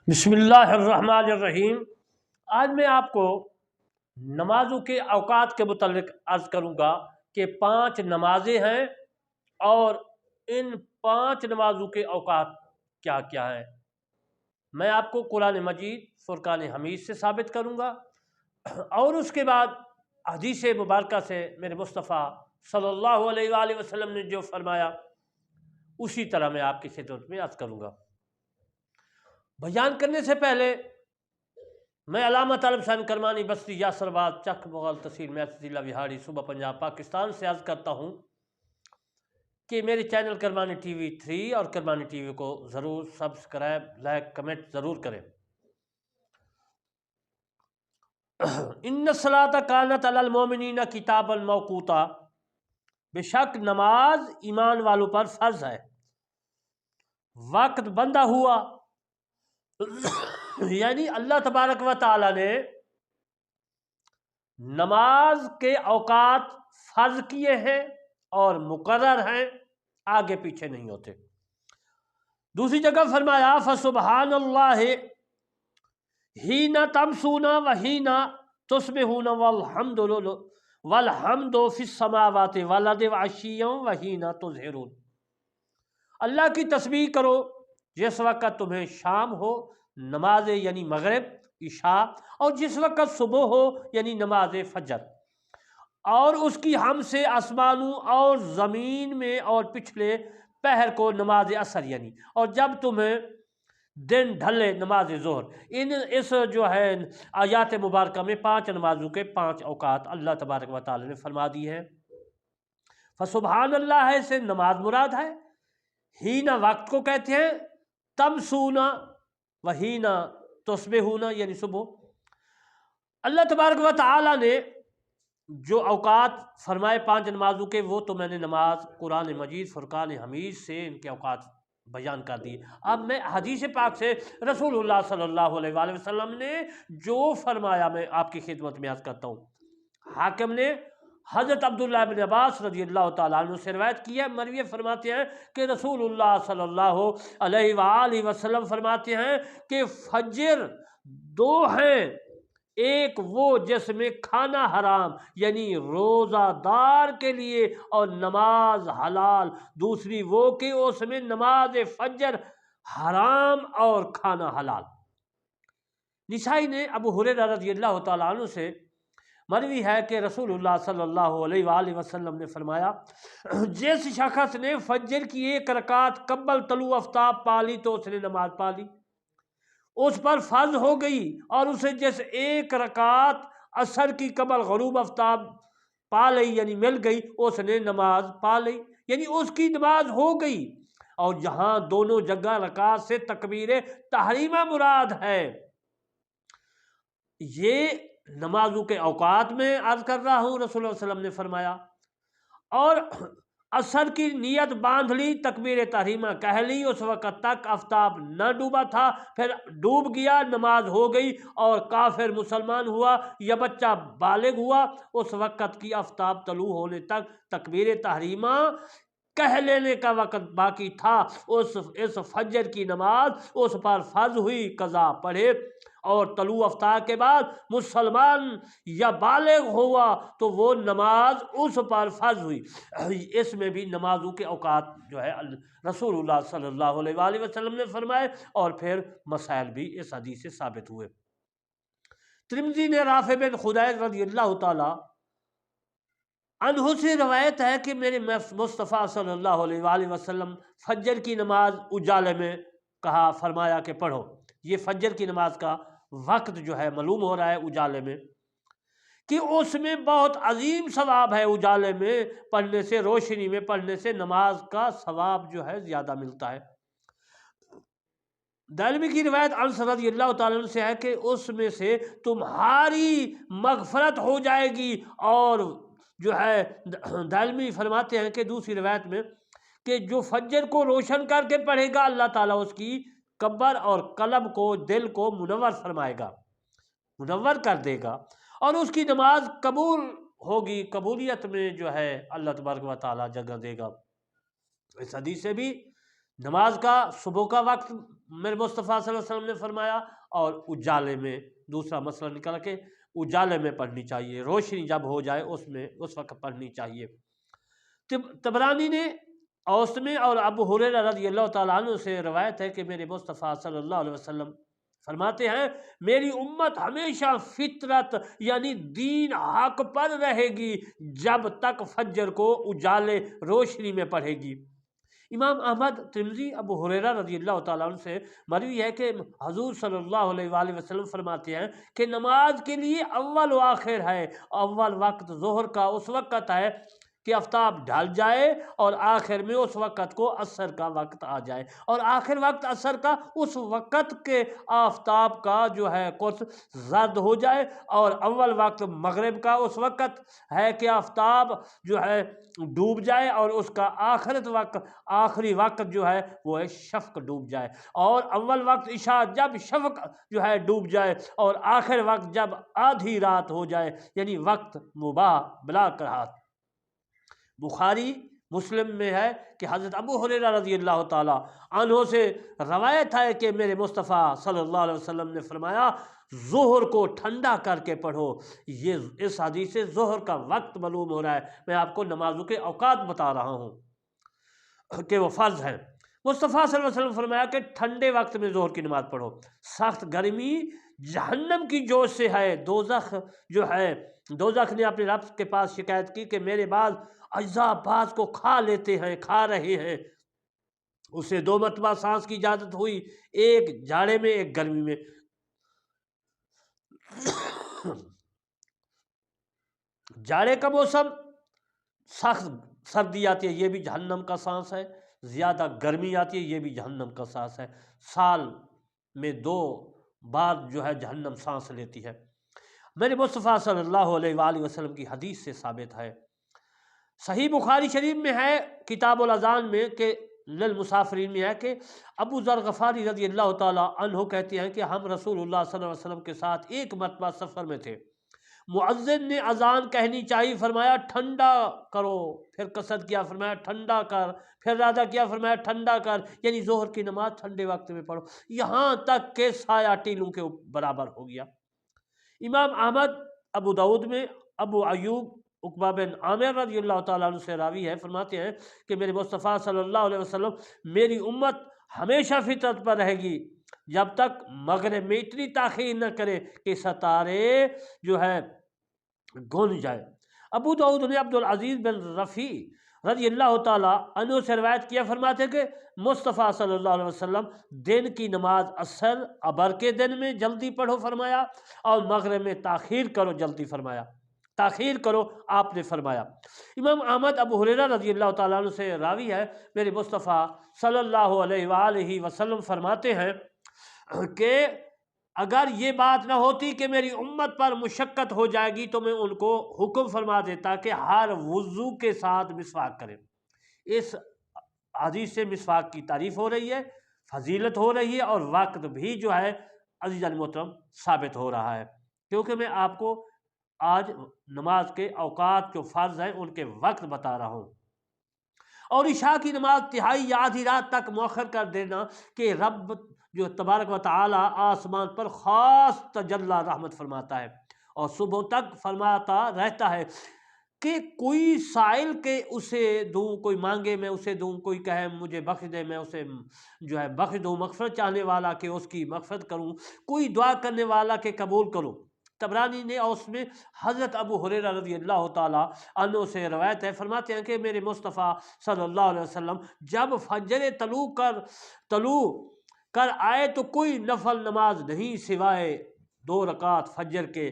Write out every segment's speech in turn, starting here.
بسم اللہ الرحمن الرحیم۔ آج میں آپ کو نمازوں کے اوقات کے متعلق عرض کروں گا کہ 5 نمازیں ہیں اور ان 5 نمازوں کے اوقات کیا کیا ہیں۔ میں آپ کو قرآن مجید فرقان حمید سے ثابت کروں گا اور اس کے بعد حدیث مبارکہ سے میرے مصطفیٰ صلی اللہ علیہ وآلہ وسلم نے جو فرمایا اسی طرح میں آپ کی خدمت میں عرض کروں گا۔ بیان کرنے سے پہلے میں علامہ طالب حسین کرمانی بستی یاسر آباد چک مغل تحصیل میت ضلع وہاڑی صوبہ پنجاب پاکستان سے عرض کرتا ہوں کہ میرے چینل کرمانی ٹی وی 3 اور کرمانی ٹی وی کو ضرور سبسکرائب لائک کمنٹ ضرور کریں۔ ان الصلاۃ کانت علی المؤمنین کتابا موقوتا، بے شک نماز ایمان والوں پر فرض ہے، وقت بندہ ہوا یعنی اللہ تبارک و تعالی نے نماز کے اوقات فرض کیے ہیں اور مقرر ہیں، آگے پیچھے نہیں ہوتے۔ دوسری جگہ فرمایا فسبحان اللہ حین تمسون وحین تصبحون والحمد فی السماوات والارض وعشیا وحین تظہرون۔ اللہ کی تسبیح کرو جس وقت تمہیں شام ہو نماز یعنی مغرب عشاء، اور جس وقت صبح ہو یعنی نماز فجر، اور اس کی ہم سے آسمانوں اور زمین میں اور پچھلے پہر کو نماز عصر یعنی، اور جب تمہیں دن ڈھلے نماز ظہر۔ اس جو ہے آیات مبارکہ میں 5 نمازوں کے 5 اوقات اللہ تبارک و تعالی نے فرما دی ہیں۔ فسبحان اللہ ہے سے نماز مراد ہے، ہینا وقت کو کہتے ہیں، تمسونا وہینا تصبحونا یعنی صبح۔ اللہ تبارک و تعالی نے جو اوقات فرمائے 5 نمازوں کے، وہ تو میں نے نماز قرآن مجید فرقان حمید سے ان کے اوقات بیان کر دیے۔ اب میں حدیث پاک سے رسول اللہ صلی اللہ علیہ وآلہ وسلم نے جو فرمایا میں آپ کی خدمت میں عرض کرتا ہوں۔ حاکم نے حضرت عبداللہ بن عباس رضی اللہ تعالیٰ عنہ سے روایت کی ہے، مروی فرماتے ہیں کہ رسول اللہ صلی اللہ علیہ وآلہ وسلم فرماتے ہیں کہ فجر 2 ہیں، ایک وہ جس میں کھانا حرام یعنی روزہ دار کے لیے اور نماز حلال، دوسری وہ کہ اس میں نماز فجر حرام اور کھانا حلال۔ نسائی نے ابو ہریرہ رضی اللہ تعالیٰ عنہ سے مروی ہے کہ رسول اللہ صلی اللہ علیہ وآلہ وسلم نے فرمایا جس شخص نے فجر کی 1 رکعت قبل طلوع آفتاب پا لی تو اس نے نماز پا لی، اس پر فرض ہو گئی، اور اسے جس 1 رکعت عصر کی قبل غروب آفتاب پا لی یعنی مل گئی، اس نے نماز پا لی یعنی اس کی نماز ہو گئی۔ اور جہاں دونوں جگہ رکعت سے تکبیر تحریمہ مراد ہے، یہ نمازوں کے اوقات میں عرض کر رہا ہوں، رسول اللہ علیہ وسلم نے فرمایا، اور عصر کی نیت باندھ لی، تکبیر تحریمہ کہہ لی، اس وقت تک آفتاب نہ ڈوبا تھا، پھر ڈوب گیا، نماز ہو گئی، اور کافر مسلمان ہوا یا بچہ بالغ ہوا، اس وقت کی آفتاب طلوع ہونے تک تکبیر تحریمہ کہہ لینے کا وقت باقی تھا، اس فجر کی نماز اس پر فرض ہوئی، قضا پڑھے، اور طلوع آفتاب کے بعد مسلمان یا بالغ ہوا تو وہ نماز اس پر فرض ہوئی۔ اس میں بھی نمازوں کے اوقات جو ہے رسول اللہ صلی اللہ علیہ وآلہ وسلم نے فرمائے، اور پھر مسائل بھی اس حدیث سے ثابت ہوئے۔ ترمذی نے رافع بن خدیج رضی اللہ تعالی عنہ سے روایت ہے کہ میرے مصطفیٰ صلی اللہ علیہ وآلہ وسلم فجر کی نماز اجالے میں کہا، فرمایا کہ پڑھو۔ یہ فجر کی نماز کا وقت جو ہے معلوم ہو رہا ہے اجالے میں، کہ اس میں بہت عظیم ثواب ہے، اجالے میں پڑھنے سے، روشنی میں پڑھنے سے نماز کا ثواب جو ہے زیادہ ملتا ہے۔ دارمی کی روایت انس رضی اللہ تعالیٰ عنہ سے ہے کہ اس میں سے تمہاری مغفرت ہو جائے گی، اور جو ہے دارمی فرماتے ہیں کہ دوسری روایت میں کہ جو فجر کو روشن کر کے پڑھے گا اللہ تعالیٰ اس کی قبر اور قلب کو، دل کو منور فرمائے گا، منور کر دے گا، اور اس کی نماز قبول ہوگی، قبولیت میں جو ہے اللہ تبارک و تعالیٰ جگہ دے گا۔ اس حدیث سے بھی نماز کا صبح کا وقت میرے مصطفیٰ صلی اللہ علیہ وسلم نے فرمایا، اور اجالے میں، دوسرا مسئلہ نکل کے اجالے میں پڑھنی چاہیے، روشنی جب ہو جائے اس وقت پڑھنی چاہیے۔ طبرانی نے اوسط میں اور ابو ہریرہ رضی اللہ تعالیٰ عنہ سے روایت ہے کہ میرے مصطفیٰ صلی اللہ علیہ وسلم فرماتے ہیں میری امت ہمیشہ فطرت یعنی دین حق پر رہے گی جب تک فجر کو اجالے روشنی میں پڑھے گی۔ امام احمد، ترمذی، ابو ہریرہ رضی اللہ تعالیٰ عنہ سے مروی ہے کہ حضور صلی اللہ علیہ وآلہ وسلم فرماتے ہیں کہ نماز کے لیے اول و آخر ہے۔ اول وقت ظہر کا اس وقت ہے کہ آفتاب ڈھل جائے، اور آخر میں اس وقت کو عصر کا وقت آ جائے، اور آخر وقت عصر کا اس وقت کے آفتاب کا جو ہے قرص زرد ہو جائے، اور اول وقت مغرب کا اس وقت ہے کہ آفتاب جو ہے ڈوب جائے، اور اس کا آخری وقت جو ہے وہ ہے شفق ڈوب جائے، اور اول وقت عشاء جب شفق جو ہے ڈوب جائے، اور آخر وقت جب آدھی رات ہو جائے، یعنی وقت مباح بلا کراہت۔ بخاری مسلم میں ہے کہ حضرت ابو ہریرہ رضی اللہ تعالیٰ عنہ سے روایت ہے کہ میرے مصطفیٰ صلی اللہ علیہ وسلم نے فرمایا ظہر کو ٹھنڈا کر کے پڑھو۔ یہ اس حدیث سے ظہر کا وقت معلوم ہو رہا ہے، میں آپ کو نمازوں کے اوقات بتا رہا ہوں کہ وہ فرض ہیں۔ مصطفیٰ صلی اللہ علیہ وسلم فرمایا کہ ٹھنڈے وقت میں ظہر کی نماز پڑھو۔ سخت گرمی جہنم کی جوش سے ہے۔ دوزخ نے اپنے رب کے پاس شکایت کی کہ میرے بعض اجزاء بعض کو کھا رہے ہیں۔ اسے 2 مرتبہ سانس کی اجازت ہوئی، ایک جاڑے میں ایک گرمی میں۔ جاڑے کا موسم سخت سردی آتی ہے، یہ بھی جہنم کا سانس ہے، زیادہ گرمی آتی ہے، یہ بھی جہنم کا سانس ہے۔ سال میں 2 بار جو ہے جہنم سانس لیتی ہے۔ میرے مصطفیٰ صلی اللہ علیہ وآلہ وسلم کی حدیث سے ثابت ہے، صحیح بخاری شریف میں ہے کتاب الاذان میں کہ للمسافرین میں ہے کہ ابو ذر غفاری رضی اللہ تعالیٰ عنہ کہتے ہیں کہ ہم رسول اللہ صلی اللہ علیہ وسلم کے ساتھ ایک مرتبہ سفر میں تھے، مؤذن نے اذان کہنی چاہیے، فرمایا ٹھنڈا کرو، پھر قصد کیا، فرمایا ٹھنڈا کر، پھر ارادہ کیا، فرمایا ٹھنڈا کر، یعنی ظہر کی نماز ٹھنڈے وقت میں پڑھو، یہاں تک کہ سایہ ٹیلوں کے برابر ہو گیا۔ امام احمد، ابو داؤد میں ابو ایوب عقبہ بن عامر رضی اللہ تعالیٰ عنہ سے راوی ہے، فرماتے ہیں کہ میرے مصطفیٰ صلی اللہ علیہ وسلم میری امت ہمیشہ فطرت پر رہے گی جب تک مغرب میں اتنی تاخیر نہ کرے کہ ستارے جو ہے گن جائے۔ ابو داؤد نے عبدالعزیز بن رفیع رضی اللہ تعالیٰ عنہ سے روایت کیا، فرماتے ہیں کہ مصطفیٰ صلی اللہ علیہ وسلم دن کی نماز عصر ابر کے دن میں جلدی پڑھو فرمایا، اور مغرب میں تاخیر کرو جلدی فرمایا، تاخیر کرو آپ نے فرمایا۔ امام احمد، ابو ہریرہ رضی اللہ تعالیٰ عنہ سے راوی ہے، میرے مصطفیٰ صلی اللہ علیہ وآلہ وسلم فرماتے ہیں کہ اگر یہ بات نہ ہوتی کہ میری امت پر مشقت ہو جائے گی تو میں ان کو حکم فرما دیتا کہ ہر وضو کے ساتھ مسواک کریں۔ اس حدیث سے مسواک کی تعریف ہو رہی ہے، فضیلت ہو رہی ہے، اور وقت بھی جو ہے عزیزان محترم ثابت ہو رہا ہے، کیونکہ میں آپ کو آج نماز کے اوقات جو فرض ہیں ان کے وقت بتا رہا ہوں۔ اور عشاء کی نماز تہائی یا آدھی رات تک مؤخر کر دینا کہ رب جو تبارک و تعالی آسمان پر خاص تجلی رحمت فرماتا ہے، اور صبح تک فرماتا رہتا ہے کہ کوئی سائل کے اسے دوں، کوئی مانگے میں اسے دوں، کوئی کہے مجھے بخش دے میں اسے جو ہے بخش دوں، مغفرت چاہنے والا کہ اس کی مغفرت کروں، کوئی دعا کرنے والا کہ قبول کروں۔ طبرانی نے اور اس میں حضرت ابو ہریرہ رضی اللہ تعالیٰ عنہ سے روایت ہے، فرماتے ہیں کہ میرے مصطفیٰ صلی اللہ علیہ وسلم جب فجر طلوع کر آئے تو کوئی نفل نماز نہیں سوائے 2 رکعت فجر کے۔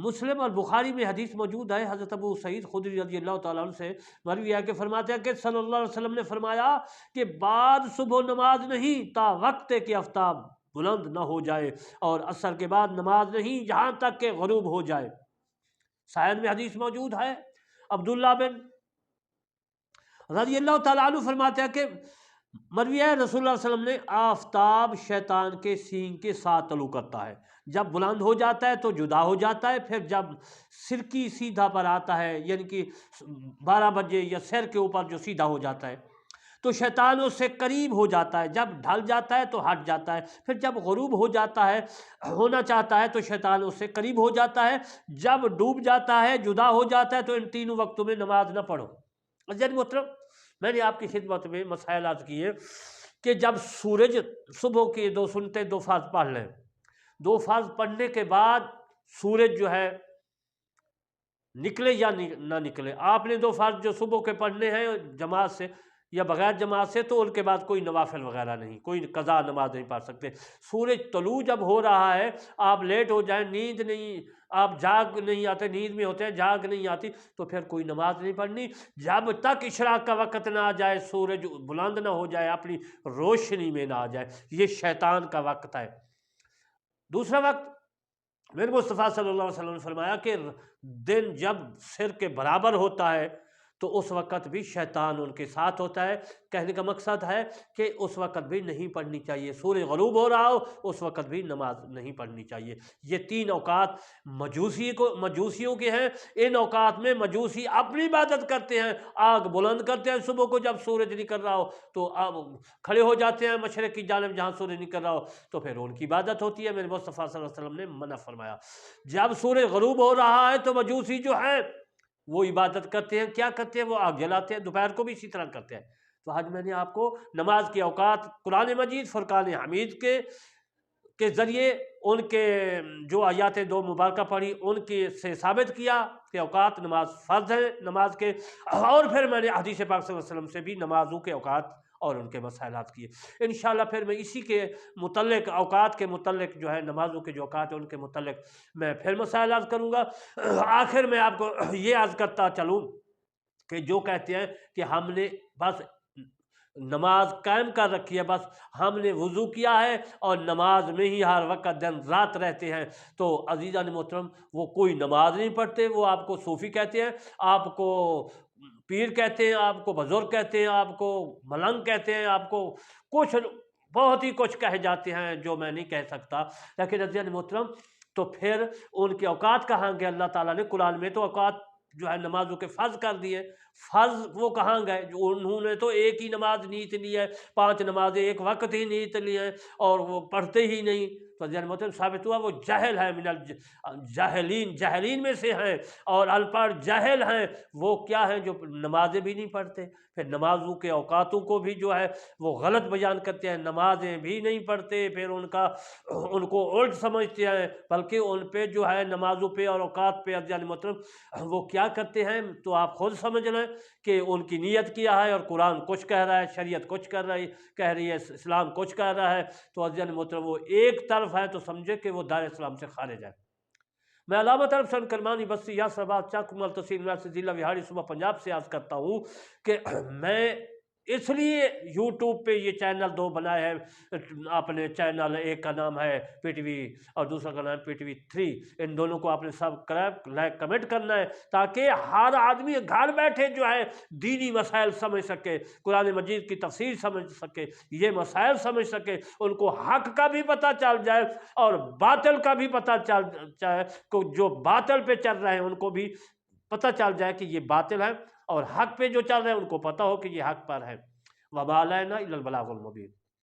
مسلم اور بخاری میں حدیث موجود ہے، حضرت ابو سعید خدری رضی اللہ تعالیٰ عنہ سے مروی ہے کہ فرماتے ہیں کہ صلی اللہ علیہ وسلم نے فرمایا کہ بعد صبح نماز نہیں تا وقت کہ آفتاب بلند نہ ہو جائے، اور عصر کے بعد نماز نہیں جہاں تک کہ غروب ہو جائے۔ سائن میں حدیث موجود ہے، عبداللہ بن رضی اللہ تعالیٰ عنہ فرماتے ہیں کہ مروی ہے رسول اللہ صلی اللہ علیہ وسلم نے آفتاب شیطان کے سینگ کے ساتھ طلوع کرتا ہے، جب بلند ہو جاتا ہے تو جدا ہو جاتا ہے، پھر جب سر کی سیدھا پر آتا ہے یعنی کہ 12 بجے یا سر کے اوپر جو سیدھا ہو جاتا ہے تو شیطان اس سے قریب ہو جاتا ہے، جب ڈھل جاتا ہے تو ہٹ جاتا ہے، پھر جب غروب ہو جاتا ہے، ہونا چاہتا ہے تو شیطان اس سے قریب ہو جاتا ہے، جب ڈوب جاتا ہے، جدا ہو جاتا ہے تو ان تینوں وقتوں میں نماز نہ پڑھو۔ عزیز محترم، میں نے آپ کی خدمت میں مسائل عرض کیے کہ جب سورج صبح کی 2 سنتے 2 فرض پڑھ لیں، 2 فرض پڑھنے کے بعد سورج جو ہے نکلے یا نہ نکلے، آپ نے 2 فرض جو صبح کے پڑھنے ہیں جماعت سے یا بغیر جماعت سے، تو ان کے بعد کوئی نوافل وغیرہ نہیں، کوئی قضا نماز نہیں پڑھ سکتے۔ سورج طلوع جب ہو رہا ہے، آپ لیٹ ہو جائیں، نیند نہیں، آپ جاگ نہیں آتے، نیند میں ہوتے ہیں، جاگ نہیں آتی، تو پھر کوئی نماز نہیں پڑھنی جب تک اشراق کا وقت نہ آ جائے، سورج بلند نہ ہو جائے، اپنی روشنی میں نہ آ جائے، یہ شیطان کا وقت ہے۔ دوسرا وقت میرے مصطفیٰ صلی اللہ علیہ وسلم نے فرمایا کہ دن جب سر کے برابر ہوتا ہے تو اس وقت بھی شیطان ان کے ساتھ ہوتا ہے۔ کہنے کا مقصد ہے کہ اس وقت بھی نہیں پڑھنی چاہیے، سورج غروب ہو رہا ہو اس وقت بھی نماز نہیں پڑھنی چاہیے۔ یہ 3 اوقات مجوسیوں کے ہیں۔ ان اوقات میں مجوسی اپنی عبادت کرتے ہیں، آگ بلند کرتے ہیں صبح کو جب سورج نکل رہا ہو تو آپ کھڑے ہو جاتے ہیں مشرق کی جانب جہاں سورج نکل رہا ہو، تو پھر ان کی عبادت ہوتی ہے۔ میرے مصطفیٰ صلی اللہ علیہ وسلم نے منع فرمایا۔ جب سورج غروب ہو رہا ہے تو مجوسی جو ہیں وہ عبادت کرتے ہیں، کیا کرتے ہیں؟ وہ آگ جلاتے ہیں، دوپہر کو بھی اسی طرح کرتے ہیں۔ تو آج میں نے آپ کو نماز کے اوقات قرآن مجید فرقان حمید کے ذریعے ان کے جو آیات 2 مبارکہ پڑھی ان کے سے ثابت کیا کہ اوقات نماز فرض ہیں نماز کے، اور پھر میں نے حدیث پاک صلی اللہ علیہ وسلم سے بھی نمازوں کے اوقات اور ان کے مسائلات کیے۔ انشاءاللہ پھر میں اسی کے متعلق اوقات کے متعلق جو ہے نمازوں کے جو اوقات ہیں ان کے متعلق میں پھر مسائل عرض کروں گا۔ آخر میں آپ کو یہ عرض کرتا چلوں کہ جو کہتے ہیں کہ ہم نے بس نماز قائم کر رکھی ہے، بس ہم نے وضو کیا ہے اور نماز میں ہی ہر وقت دن رات رہتے ہیں، تو عزیزان محترم وہ کوئی نماز نہیں پڑھتے، وہ آپ کو صوفی کہتے ہیں، آپ کو پیر کہتے ہیں، آپ کو بزرگ کہتے ہیں، آپ کو ملنگ کہتے ہیں، آپ کو کچھ بہت ہی کچھ کہے جاتے ہیں جو میں نہیں کہہ سکتا۔ لیکن عزیزان محترم تو پھر ان کے اوقات کہاں گئے؟ اللہ تعالیٰ نے قرآن میں تو اوقات جو ہے نمازوں کے فرض کر دیے، فرض وہ کہاں گئے؟ جو انہوں نے تو ایک ہی نماز نیت لی ہے، 5 نمازیں ایک وقت ہی نیت لی ہیں اور وہ پڑھتے ہی نہیں، تو جن مطلب ثابت ہوا وہ جاہل ہے، من جاہلین میں سے ہیں، اور ان پڑھ جاہل ہیں وہ کیا ہیں؟ جو نمازیں بھی نہیں پڑھتے، پھر نمازوں کے اوقاتوں کو بھی جو ہے وہ غلط بیان کرتے ہیں، نمازیں بھی نہیں پڑھتے، پھر ان کو الٹ سمجھتے ہیں، بلکہ ان پہ جو ہے نمازوں پہ اور اوقات پہ عزیزان محترم وہ کیا کرتے ہیں تو آپ خود سمجھ لیں کہ ان کی نیت کیا ہے، اور قرآن کچھ کہہ رہا ہے، شریعت کچھ کہہ رہی ہے، اسلام کچھ کہہ رہا ہے، تو عزیزان محترم وہ ایک طرف ہے تو سمجھے کہ وہ دائرہ اسلام سے خارج ہے۔ میں علامہ طارق حسین کرمانی بستی یاسر آباد چک کمال تحصیل یونیورسٹی ضلع وہاڑی صوبہ پنجاب سے عرض کرتا ہوں کہ میں اس لیے یوٹیوب پہ یہ چینل 2 بنائے ہیں اپنے چینل، ایک کا نام ہے پی ٹی وی اور دوسرا کا نام ہے پی ٹی وی 3، ان دونوں کو آپ نے سبسکرائب لائک کمنٹ کرنا ہے تاکہ ہر آدمی گھر بیٹھے جو ہے دینی مسائل سمجھ سکے، قرآن مجید کی تفسیر سمجھ سکے، یہ مسائل سمجھ سکے، ان کو حق کا بھی پتہ چل جائے اور باطل کا بھی پتہ چل جائے، جو باطل پہ چل رہے ہیں ان کو بھی پتہ چل جائے کہ یہ باطل ہے، اور حق پہ جو چل رہے ہیں ان کو پتہ ہو کہ یہ حق پر ہے۔ وَمَا عَلَيْنَا إِلَّا الْبَلَاغُ الْمُبِينُ۔